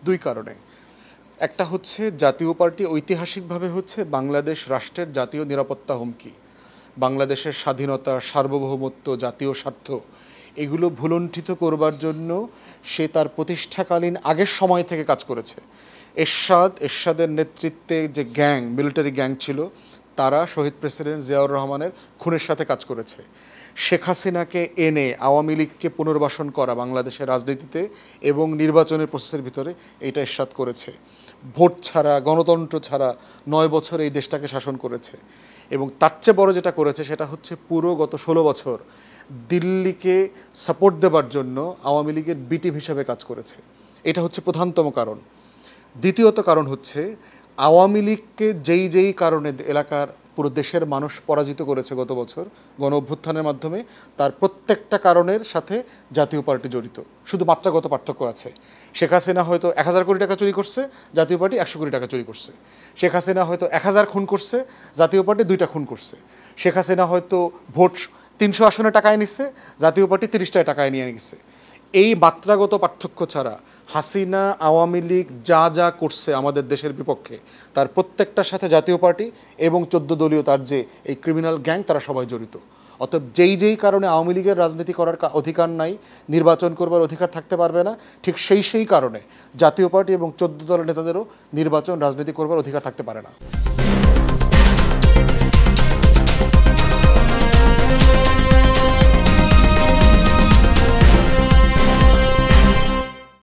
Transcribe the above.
দুই কারণে। একটা হচ্ছে জাতীয় পার্টি ঐতিহাসিকভাবে হচ্ছে বাংলাদেশ রাষ্ট্রের জাতীয় নিরাপত্তা হুমকি। বাংলাদেশের স্বাধীনতা, সার্বভৌমত্ব, জাতীয় স্বার্থ এগুলো ভুলুণ্ঠিত করবার জন্য সে তার প্রতিষ্ঠাকালীন আগের সময় থেকে কাজ করেছে। এরশাদের নেতৃত্বে যে গ্যাং, মিলিটারি গ্যাং ছিল, তারা শহীদ প্রেসিডেন্ট জিয়াউর রহমানের খুনের সাথে কাজ করেছে। শেখ হাসিনাকে এনে আওয়ামী লীগকে পুনর্বাসন করা বাংলাদেশের রাজনীতিতে এবং নির্বাচনের প্রসেসের ভিতরে এটা এরশাদ করেছে। ভোট ছাড়া, গণতন্ত্র ছাড়া ৯ বছর এই দেশটাকে শাসন করেছে। এবং তার চেয়ে বড় যেটা করেছে সেটা হচ্ছে পুরো গত ১৬ বছর দিল্লিকে সাপোর্ট দেবার জন্য আওয়ামী লীগের বি টিম হিসাবে কাজ করেছে। এটা হচ্ছে প্রধানতম কারণ। দ্বিতীয়ত কারণ হচ্ছে আওয়ামী লীগকে যেই কারণে এলাকার পুরো দেশের মানুষ পরাজিত করেছে গত বছর গণ অভ্যুত্থানের মাধ্যমে, তার প্রত্যেকটা কারণের সাথে জাতীয় পার্টি জড়িত। শুধু মাত্রাগত পার্থক্য আছে। শেখ হাসিনা হয়তো ১,০০০ কোটি টাকা চুরি করছে, জাতীয় পার্টি ১০০ কোটি টাকা চুরি করছে। শেখ হাসিনা হয়তো ১,০০০ খুন করছে, জাতীয় পার্টি ২টা খুন করছে। শেখ হাসিনা হয়তো ভোট ৩০০ আসনে টাকায় নিচ্ছে, জাতীয় পার্টি ৩০টায় টাকায় নিয়ে গেছে। এই মাত্রাগত পার্থক্য ছাড়া হাসিনা আওয়ামী লীগ যা যা করছে আমাদের দেশের বিপক্ষে, তার প্রত্যেকটার সাথে জাতীয় পার্টি এবং ১৪ দলীয় তার যে এই ক্রিমিনাল গ্যাং, তারা সবাই জড়িত। অতএব যেই কারণে আওয়ামী লীগের রাজনীতি করার অধিকার নাই, নির্বাচন করবার অধিকার থাকতে পারবে না, ঠিক সেই কারণে জাতীয় পার্টি এবং ১৪ দলের নেতাদেরও নির্বাচন রাজনীতি করবার অধিকার থাকতে পারে না।